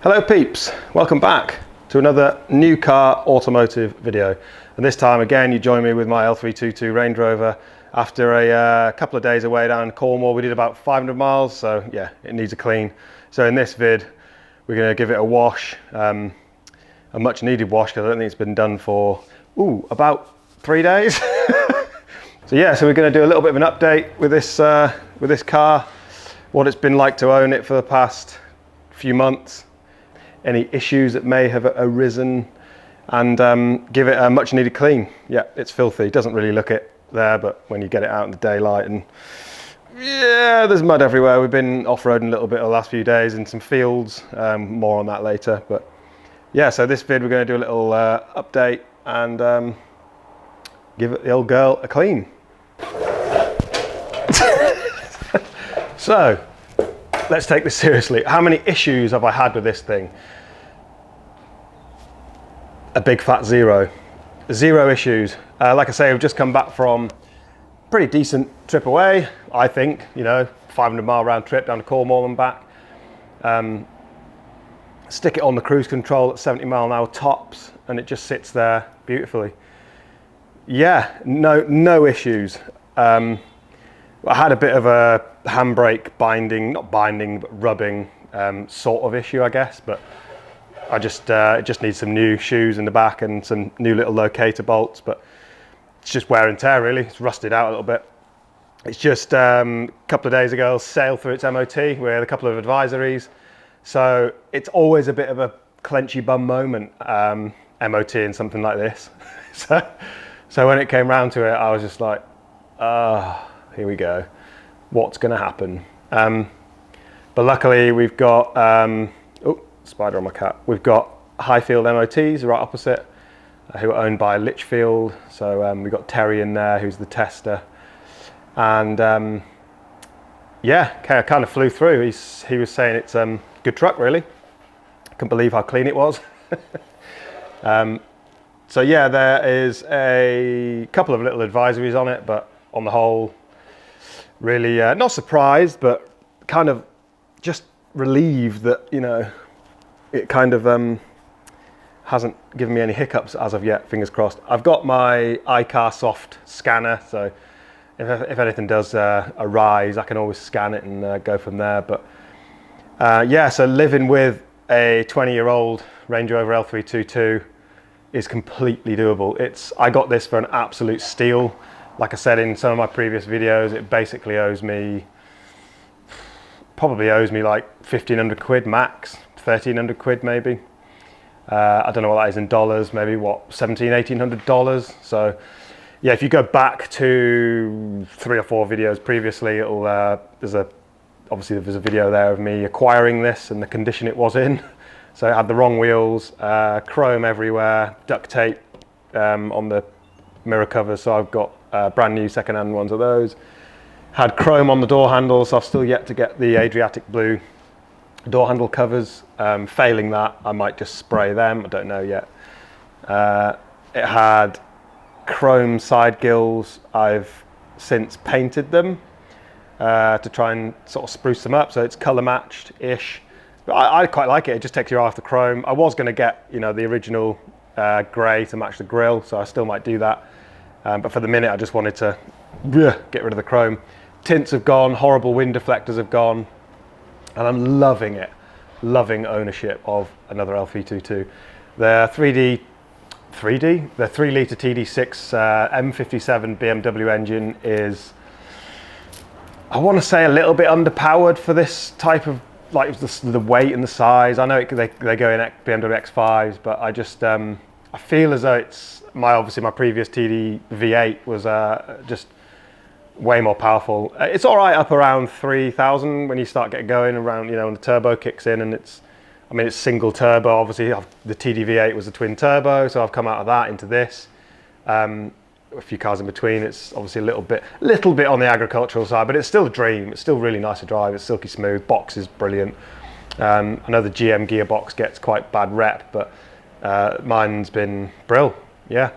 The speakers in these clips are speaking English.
Hello peeps, welcome back to another new car automotive video, and this time again you join me with my L322 Range Rover after a couple of days away down in Cornwall. We did about 500 miles, so yeah, it needs a clean. So in this vid we're going to give it a wash, a much needed wash because I don't think it's been done for about 3 days. So yeah, so we're going to do a little bit of an update with this car, what it's been like to own it for the past few months, any issues that may have arisen, and give it a much needed clean. Yeah, it's filthy, it doesn't really look it there, but when you get it out in the daylight, and yeah, there's mud everywhere. We've been off-roading a little bit the last few days in some fields, more on that later. But yeah, so this vid we're going to do a little update and give the old girl a clean. So let's take this seriously. How many issues have I had with this thing? A big fat zero. Zero issues. Like I say, we've just come back from a pretty decent trip away, I think, 500-mile round trip down to Cornwall and back. Stick it on the cruise control at 70 mile an hour tops and it just sits there beautifully. Yeah, no issues. I had a bit of a handbrake binding, not binding, but rubbing sort of issue, I guess, but I it just needs some new shoes in the back and some new little locator bolts, but it's just wear and tear really. It's rusted out a little bit. It's just a couple of days ago sailed through its MOT with a couple of advisories, so it's always a bit of a clenchy bum moment, MOT and something like this. so when it came round to it, I was just like, here we go, what's going to happen? But luckily we've got spider on my cat. We've got Highfield MOTs right opposite, who are owned by Litchfield. So we've got Terry in there, who's the tester, and yeah, kind of flew through. He was saying it's good truck really. Couldn't believe how clean it was. So yeah, there is a couple of little advisories on it, but on the whole, really not surprised, but kind of just relieved that it kind of hasn't given me any hiccups as of yet, fingers crossed. I've got my iCar Soft scanner, so if anything does arise, I can always scan it and go from there. But yeah, so living with a 20-year-old Range Rover L322 is completely doable. I got this for an absolute steal. Like I said in some of my previous videos, it basically probably owes me like 1,500 quid max, 1,300 quid maybe. I don't know what that is in dollars, maybe what, $1,700, $1,800. So yeah, if you go back to 3 or 4 videos previously, it'll obviously there's a video there of me acquiring this and the condition it was in. So it had the wrong wheels, chrome everywhere, duct tape on the mirror covers, so I've got brand new second-hand ones of those. Had chrome on the door handles, so I've still yet to get the Adriatic blue door handle covers. Failing that, I might just spray them, I don't know yet. It had chrome side gills. I've since painted them to try and sort of spruce them up, so it's colour matched-ish. I quite like it, it just takes you off the chrome. I was going to get the original grey to match the grille, so I still might do that. But for the minute I just wanted to get rid of the chrome. Tints have gone, horrible wind deflectors have gone, and I'm loving it. Loving ownership of another L322. Their the 3-litre TD6 M57 BMW engine is, I want to say, a little bit underpowered for this type of, like the weight and the size. I know they go in BMW X5s, but I just I feel as though it's obviously my previous TD V8 was just way more powerful. It's all right up around 3,000 when you start getting going around, when the turbo kicks in, and it's single turbo. Obviously the TD V8 was a twin turbo, so I've come out of that into this. A few cars in between. It's obviously a little bit on the agricultural side, but it's still a dream. It's still really nice to drive. It's silky smooth. Box is brilliant. I know the GM gearbox gets quite bad rep, but mine's been brill. Yeah,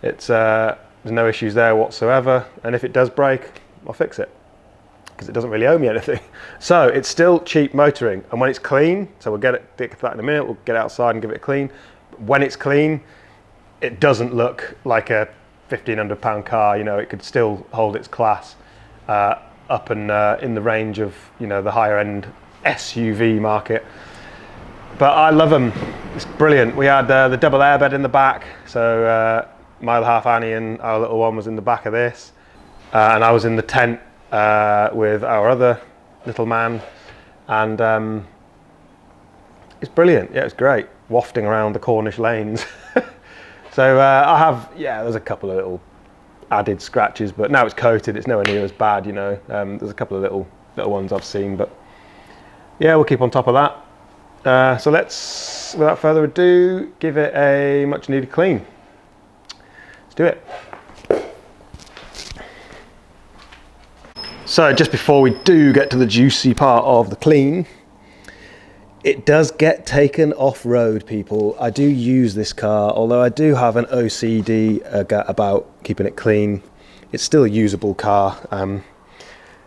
it's there's no issues there whatsoever. And if it does break, I'll fix it because it doesn't really owe me anything. So it's still cheap motoring, and when it's clean, so we'll get to that in a minute, we'll get outside and give it a clean. When it's clean, it doesn't look like a £1,500 car, you know, it could still hold its class up and in the range of, you know, the higher end SUV market. But I love them, it's brilliant. We had the double airbed in the back, so my other half Annie and our little one was in the back of this, and I was in the tent with our other little man, and it's brilliant. Yeah, it's great, wafting around the Cornish lanes. So I have, yeah, there's a couple of little added scratches, but now it's coated, it's nowhere near as bad, you know. There's a couple of little ones I've seen, but yeah, we'll keep on top of that. So let's, without further ado, give it a much needed clean. Let's do it. So just before we do get to the juicy part of the clean, it does get taken off-road, people. I do use this car, although I do have an OCD about keeping it clean. It's still a usable car.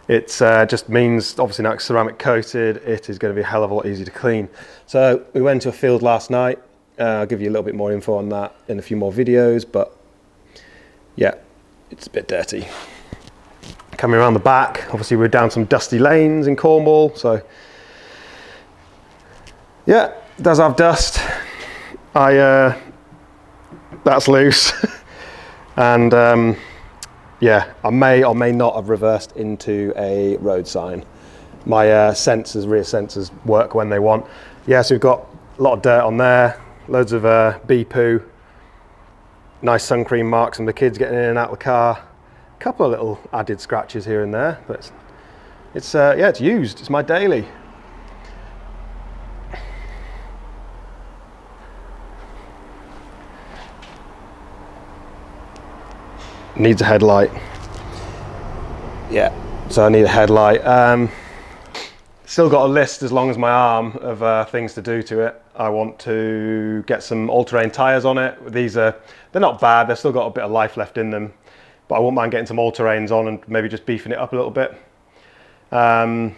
It just means, obviously now it's ceramic coated, it is going to be a hell of a lot easier to clean. So we went to a field last night. I'll give you a little bit more info on that in a few more videos, but yeah, it's a bit dirty. Coming around the back, obviously we're down some dusty lanes in Cornwall, so yeah, it does have dust. That's loose. And yeah, I may or may not have reversed into a road sign. My rear sensors work when they want. Yeah, so we've got a lot of dirt on there, loads of bee poo, nice sun cream marks from the kids getting in and out of the car. A couple of little added scratches here and there, but it's yeah, it's used. It's my daily. Needs a headlight. Yeah, so I need a headlight. Still got a list as long as my arm of things to do to it. I want to get some all-terrain tyres on it. They're not bad, they've still got a bit of life left in them, but I wouldn't mind getting some all-terrains on and maybe just beefing it up a little bit. The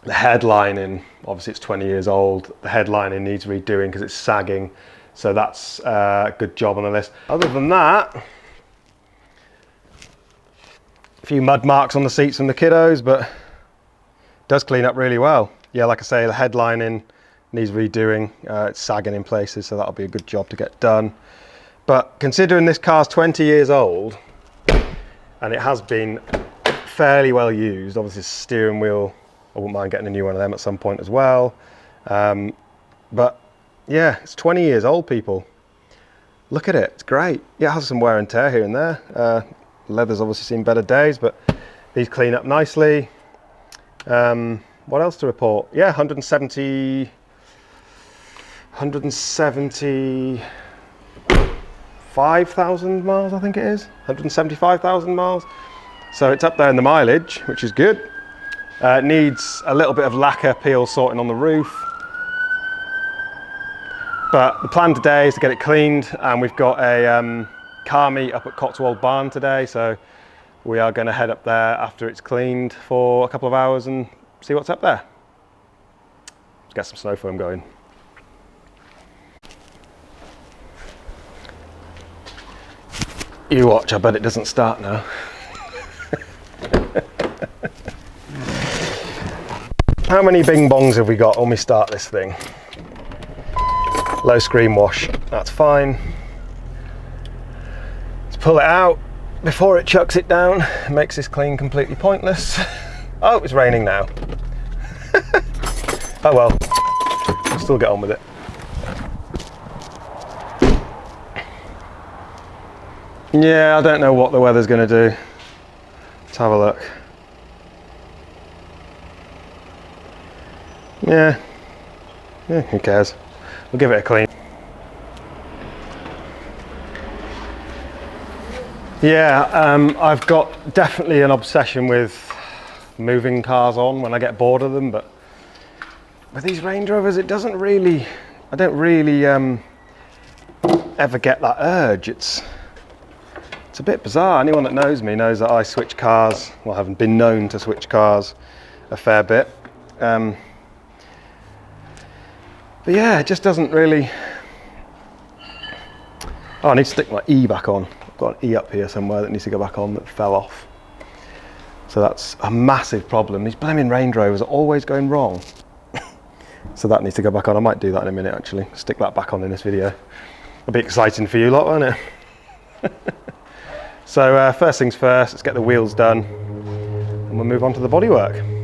headlining, obviously it's 20 years old. The headlining needs redoing because it's sagging, so that's a good job on the list. Other than that, a few mud marks on the seats from the kiddos, but it does clean up really well. Yeah, like I say, the headlining needs redoing. It's sagging in places, so that'll be a good job to get done. But considering this car's 20 years old, and it has been fairly well used, obviously steering wheel, I wouldn't mind getting a new one of them at some point as well. But yeah, it's 20 years old, people. Look at it, it's great. Yeah, it has some wear and tear here and there. Leather's obviously seen better days, but these clean up nicely. What else to report? Yeah, 175,000 miles, I think it is. 175,000 miles. So it's up there in the mileage, which is good. It needs a little bit of lacquer peel sorting on the roof. But the plan today is to get it cleaned, and we've got a car meet up at Cotswold barn today, so we are going to head up there after it's cleaned for a couple of hours and see what's up there. Let's get some snow foam going. You watch, I bet it doesn't start now. How many bing bongs have we got when we start this thing? Low screen wash, that's fine. Let's pull it out before it chucks it down. It makes this clean completely pointless. Oh, it's raining now. Oh well, we'll still get on with it. Yeah, I don't know what the weather's going to do. Let's have a look. Yeah, who cares? We'll give it a clean. Yeah, I've got definitely an obsession with moving cars on when I get bored of them, but with these Range Rovers, it doesn't really, I don't really ever get that urge. It's a bit bizarre. Anyone that knows me knows that I switch cars, well, I haven't been known to switch cars a fair bit. But yeah, it just doesn't really... Oh, I need to stick my E back on. I've got an E up here somewhere that needs to go back on that fell off. So that's a massive problem. These blaming Range Rovers are always going wrong. So that needs to go back on. I might do that in a minute actually. Stick that back on in this video. It'll be exciting for you lot, won't it? So first things first, let's get the wheels done and we'll move on to the bodywork.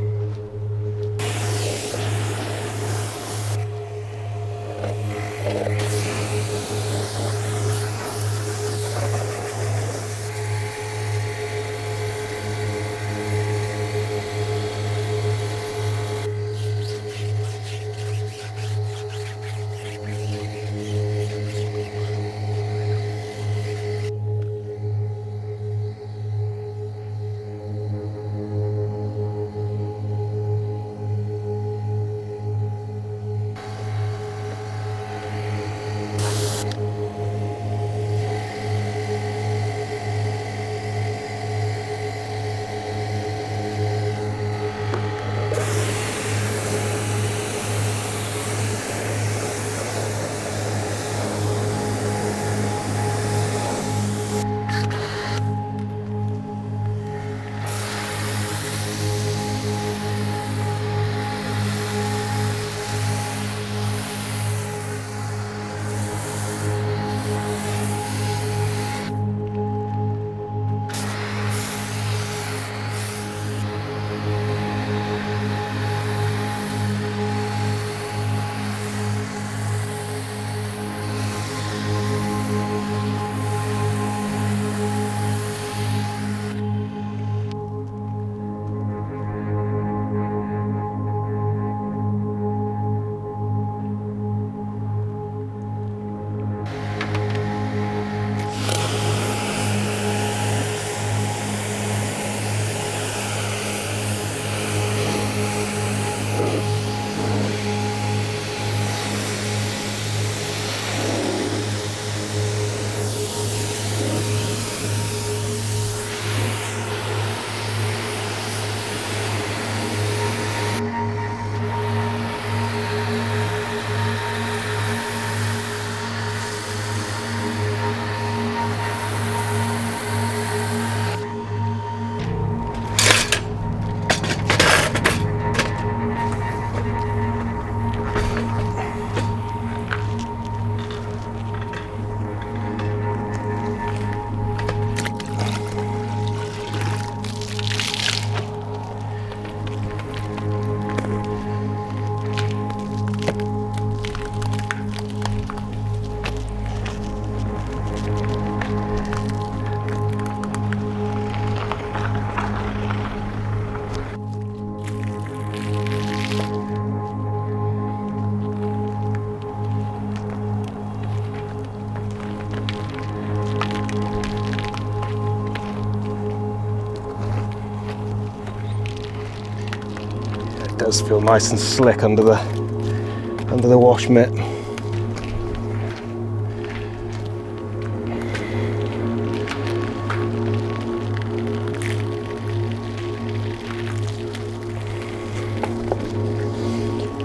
It does feel nice and slick under the wash mitt.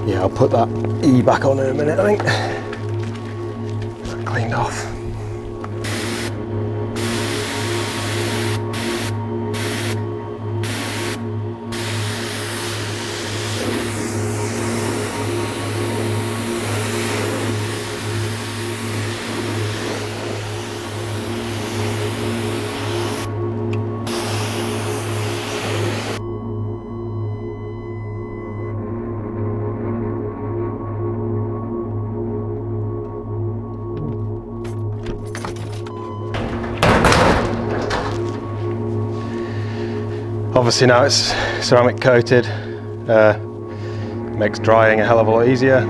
Yeah, I'll put that E back on in a minute, I think. Is that cleaned off? Obviously now it's ceramic coated, makes drying a hell of a lot easier.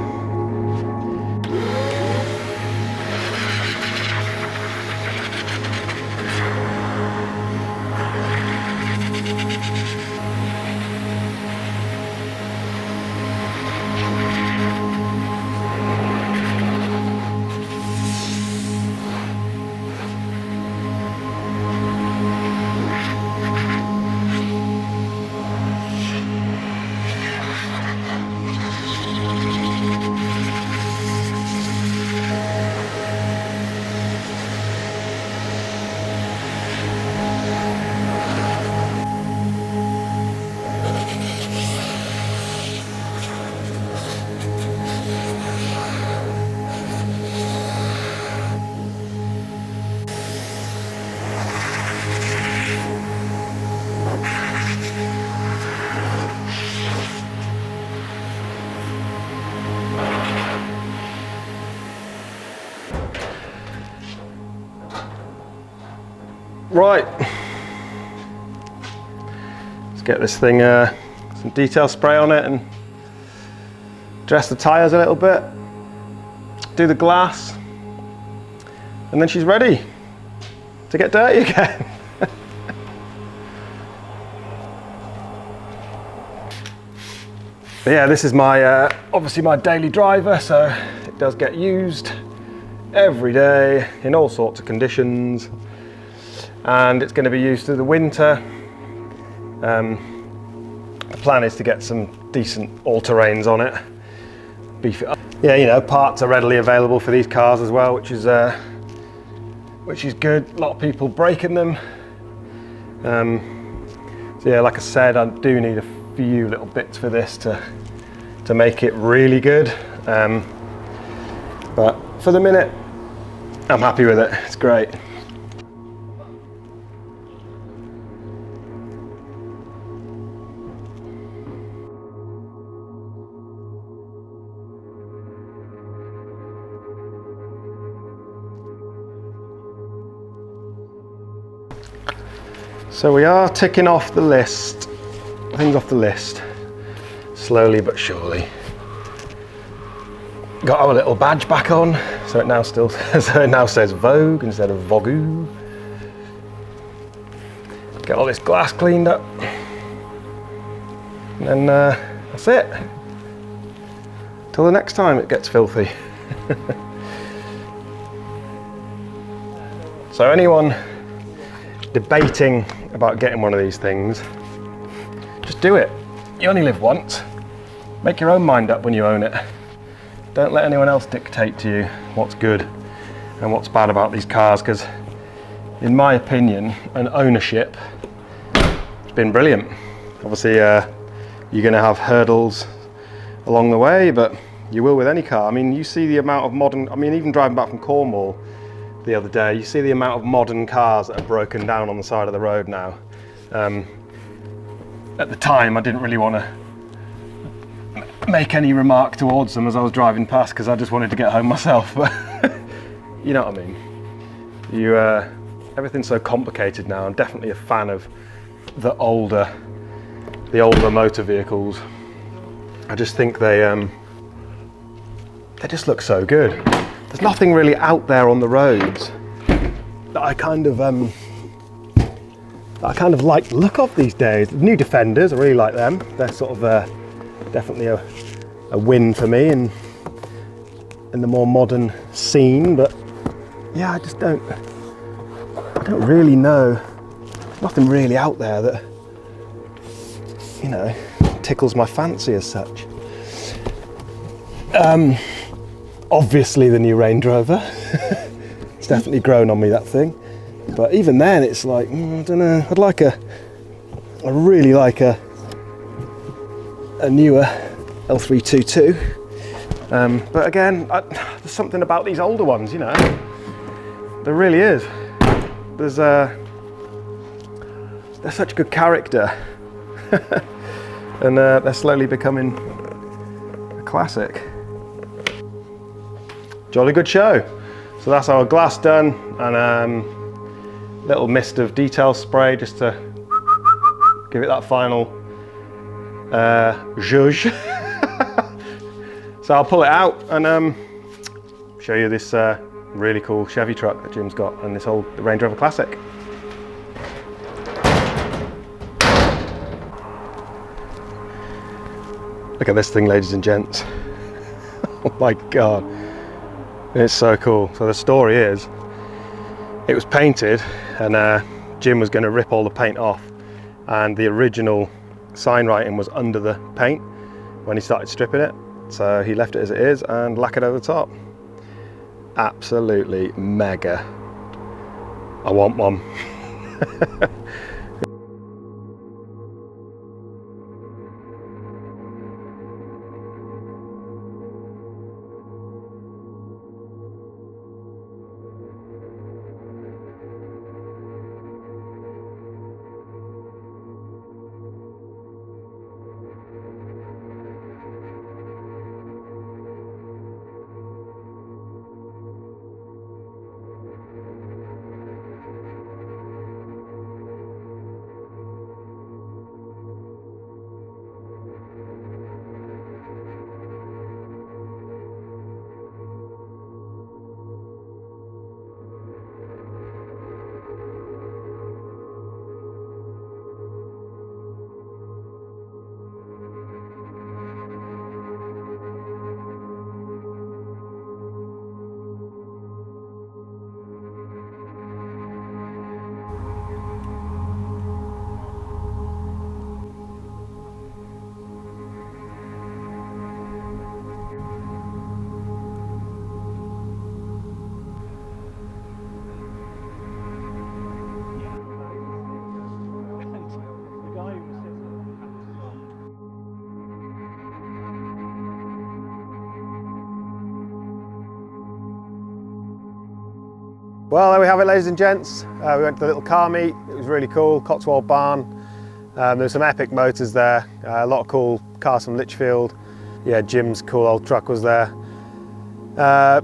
Right, let's get this thing some detail spray on it and dress the tyres a little bit, do the glass, and then she's ready to get dirty again. But yeah, this is my obviously my daily driver, so it does get used every day in all sorts of conditions, and it's going to be used through the winter. The plan is to get some decent all-terrains on it, beef it up. Yeah, you know, parts are readily available for these cars as well, which is good. A lot of people breaking them. So yeah, like I said, I do need a few little bits for this to make it really good. But for the minute, I'm happy with it. It's great. So we are ticking off the list, things off the list, slowly but surely. Got our little badge back on, so it now says Vogue instead of Vogue. Get all this glass cleaned up, and then that's it. Till the next time it gets filthy. So anyone debating about getting one of these things, just do it. You only live once. Make your own mind up when you own it. Don't let anyone else dictate to you what's good and what's bad about these cars, because in my opinion, an ownership, it's been brilliant. Obviously you're going to have hurdles along the way, but you will with any car. I mean, you see the amount of modern, I mean, even driving back from Cornwall the other day, you see the amount of modern cars that are broken down on the side of the road now. At the time, I didn't really want to make any remark towards them as I was driving past, because I just wanted to get home myself. But you know what I mean. Everything's so complicated now. I'm definitely a fan of the older motor vehicles. I just think they just look so good. There's nothing really out there on the roads that I kind of like the look of these days. The new Defenders, I really like them. They're sort of definitely a win for me in the more modern scene. But yeah, I don't really know. Nothing really out there that, you know, tickles my fancy as such. Obviously the new Range Rover. It's definitely grown on me, that thing. But even then, it's like, I don't know. I really like a newer L322. But again, there's something about these older ones, you know. There really is. They're such good character. And they're slowly becoming a classic. Jolly good show. So that's our glass done, and little mist of detail spray just to give it that final zhuzh. So I'll pull it out and show you this really cool Chevy truck that Jim's got, and this old Range Rover Classic. Look at this thing, ladies and gents. Oh my God. It's so cool. So the story is, it was painted and Jim was going to rip all the paint off, and the original sign writing was under the paint when he started stripping it. So he left it as it is and lacquered over the top. Absolutely mega. I want one. Well, there we have it, ladies and gents. We went to the little car meet. It was really cool, Cotswold barn. There's some epic motors there, a lot of cool cars from Lichfield. Yeah, Jim's cool old truck was there. Yeah,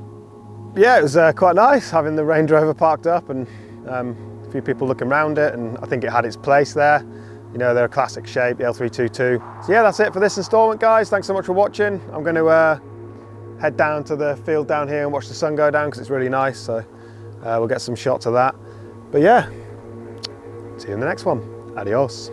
it was quite nice having the Range Rover parked up and a few people looking around it, and I think it had its place there. You know, they're a classic shape, the L322. So yeah, that's it for this instalment, guys. Thanks so much for watching. I'm going to head down to the field down here and watch the sun go down because it's really nice. So we'll get some shots of that. But yeah, see you in the next one. Adios.